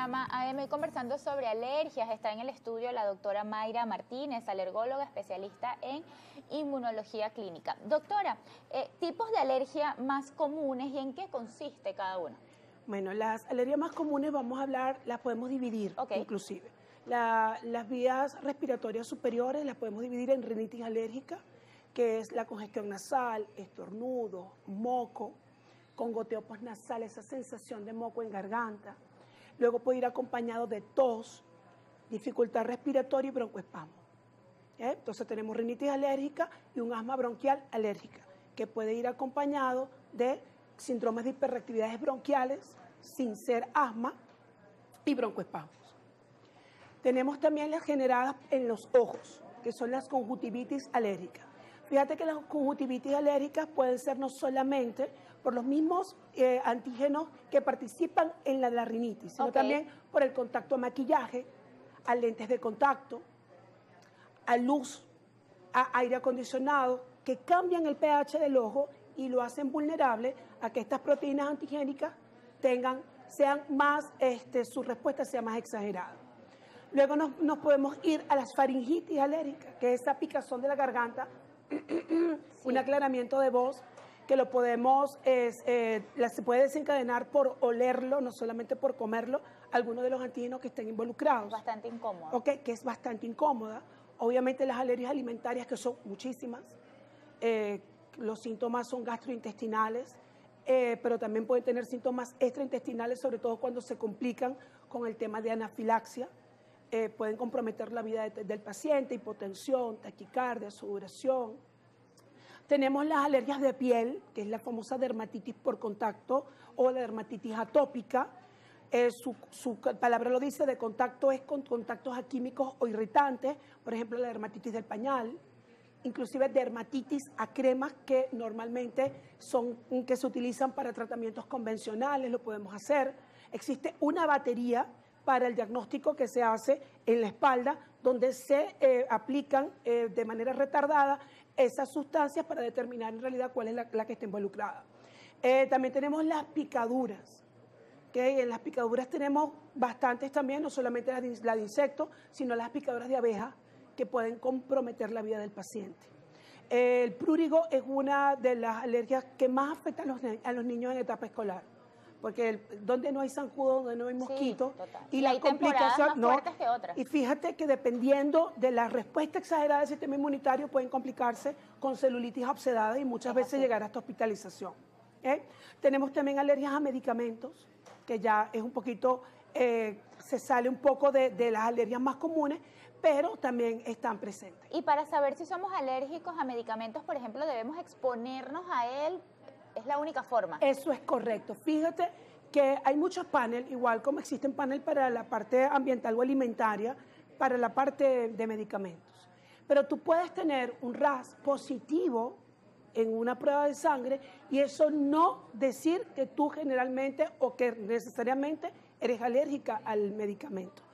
Panorama AM conversando sobre alergias. Está en el estudio la doctora Mayra Martínez, alergóloga especialista en inmunología clínica. Doctora, tipos de alergia más comunes y en qué consiste cada uno. Bueno, las alergias más comunes vamos a hablar, las podemos dividir inclusive. Las vías respiratorias superiores las podemos dividir en rinitis alérgica, que es la congestión nasal, estornudo, moco, con goteo postnasal, esa sensación de moco en garganta. Luego puede ir acompañado de tos, dificultad respiratoria y broncoespasmo. Entonces tenemos rinitis alérgica y un asma bronquial alérgica, que puede ir acompañado de síndromes de hiperreactividades bronquiales, sin ser asma, y broncoespasmos. Tenemos también las generadas en los ojos, que son las conjuntivitis alérgicas. Fíjate que las conjuntivitis alérgicas pueden ser no solamente por los mismos antígenos que participan en la rinitis, sino también por el contacto a maquillaje, a lentes de contacto, a luz, a aire acondicionado, que cambian el pH del ojo y lo hacen vulnerable a que estas proteínas antigénicas sean más, su respuesta sea más exagerada. Luego nos podemos ir a las faringitis alérgicas, que es esa picazón de la garganta, un aclaramiento de voz, que lo podemos, se puede desencadenar por olerlo, no solamente por comerlo, algunos de los antígenos que estén involucrados. Bastante incómoda. Que es bastante incómoda. Obviamente las alergias alimentarias, que son muchísimas, los síntomas son gastrointestinales, pero también pueden tener síntomas extraintestinales, sobre todo cuando se complican con el tema de anafilaxia. Pueden comprometer la vida del paciente, hipotensión, taquicardia, sudoración. Tenemos las alergias de piel, que es la famosa dermatitis por contacto o la dermatitis atópica. Su palabra lo dice, de contacto es con contactos a químicos o irritantes, por ejemplo la dermatitis del pañal, inclusive dermatitis a cremas que normalmente que se utilizan para tratamientos convencionales, lo podemos hacer. Existe una batería para el diagnóstico que se hace en la espalda, donde se aplican de manera retardada esas sustancias para determinar en realidad cuál es la que está involucrada. También tenemos las picaduras, que en las picaduras tenemos bastantes también, no solamente las de insectos, sino las picaduras de abejas, que pueden comprometer la vida del paciente. El prurigo es una de las alergias que más afecta a los niños en etapa escolar, porque donde no hay zancudo, donde no hay mosquitos, y las complicaciones más fuertes que otras. Y fíjate que dependiendo de la respuesta exagerada del sistema inmunitario pueden complicarse con celulitis obsedada y muchas veces llegar hasta hospitalización. Tenemos también alergias a medicamentos, que ya es un poquito, se sale un poco de las alergias más comunes, pero también están presentes. Y para saber si somos alérgicos a medicamentos, por ejemplo, debemos exponernos a él. ¿Es la única forma? Eso es correcto. Fíjate que hay muchos paneles, igual como existen paneles para la parte ambiental o alimentaria, para la parte de medicamentos. Pero tú puedes tener un RAS positivo en una prueba de sangre y eso no decir que tú generalmente o que necesariamente eres alérgica al medicamento.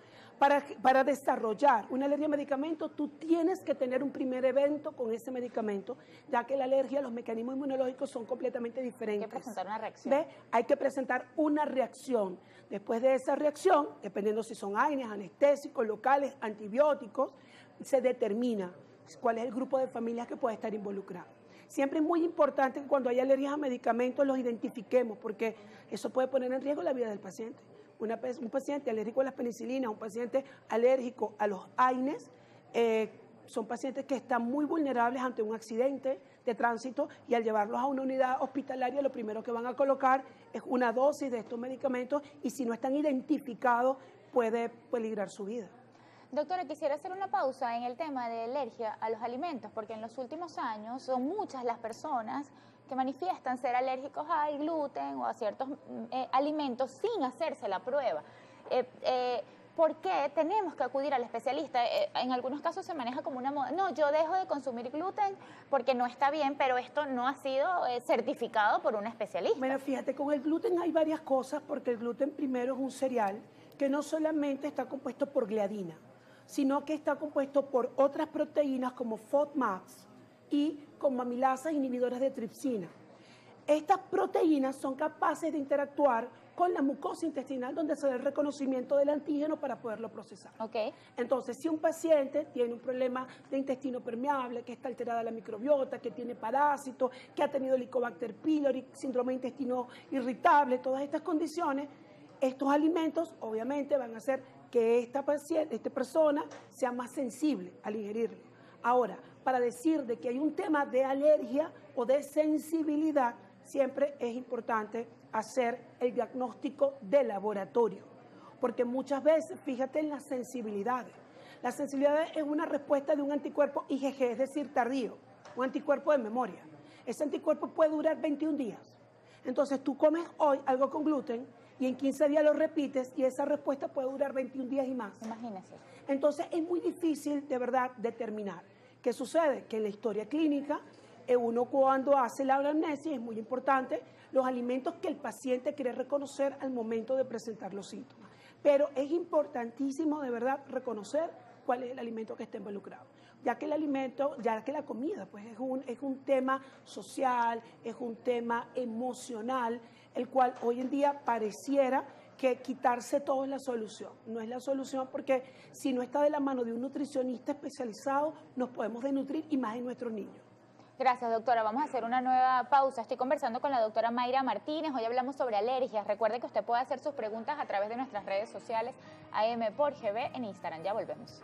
Para desarrollar una alergia a medicamento, tú tienes que tener un primer evento con ese medicamento, ya que la alergia, los mecanismos inmunológicos son completamente diferentes. Hay que presentar una reacción. ¿Ve? Hay que presentar una reacción. Después de esa reacción, dependiendo si son AINES, anestésicos, locales, antibióticos, se determina cuál es el grupo de familias que puede estar involucrado. Siempre es muy importante que cuando hay alergias a medicamentos los identifiquemos, porque eso puede poner en riesgo la vida del paciente. Un paciente alérgico a las penicilinas, un paciente alérgico a los AINES, son pacientes que están muy vulnerables ante un accidente de tránsito y al llevarlos a una unidad hospitalaria lo primero que van a colocar es una dosis de estos medicamentos y si no están identificados puede peligrar su vida. Doctora, quisiera hacer una pausa en el tema de alergia a los alimentos, porque en los últimos años son muchas las personas que manifiestan ser alérgicos al gluten o a ciertos alimentos sin hacerse la prueba. ¿Por qué tenemos que acudir al especialista? En algunos casos se maneja como una moda. No, yo dejo de consumir gluten porque no está bien, pero esto no ha sido certificado por un especialista. Bueno, fíjate, con el gluten hay varias cosas, porque el gluten primero es un cereal que no solamente está compuesto por gliadina, sino que está compuesto por otras proteínas como FODMAPs y como amilasas inhibidoras de tripsina. Estas proteínas son capaces de interactuar con la mucosa intestinal, donde se da el reconocimiento del antígeno para poderlo procesar. Okay. Entonces, si un paciente tiene un problema de intestino permeable, que está alterada la microbiota, que tiene parásitos, que ha tenido Helicobacter pylori, síndrome de intestino irritable, todas estas condiciones, estos alimentos obviamente van a hacer que esta persona sea más sensible al ingerirlo. Ahora, para decir de que hay un tema de alergia o de sensibilidad, siempre es importante hacer el diagnóstico de laboratorio, porque muchas veces, fíjate en las sensibilidades. La sensibilidad es una respuesta de un anticuerpo IgG, es decir, tardío, un anticuerpo de memoria. Ese anticuerpo puede durar 21 días. Entonces tú comes hoy algo con gluten y en 15 días lo repites y esa respuesta puede durar 21 días y más. Imagínese. Entonces es muy difícil de verdad determinar. ¿Qué sucede? Que en la historia clínica, uno cuando hace la anamnesis es muy importante los alimentos que el paciente quiere reconocer al momento de presentar los síntomas. Pero es importantísimo de verdad reconocer cuál es el alimento que está involucrado, ya que el alimento, ya que la comida pues es un tema social, es un tema emocional, el cual hoy en día pareciera que quitarse todo es la solución. No es la solución porque si no está de la mano de un nutricionista especializado, nos podemos desnutrir y más en nuestros niños. Gracias, doctora. Vamos a hacer una nueva pausa. Estoy conversando con la doctora Mayra Martínez. Hoy hablamos sobre alergias. Recuerde que usted puede hacer sus preguntas a través de nuestras redes sociales AM por GB en Instagram. Ya volvemos.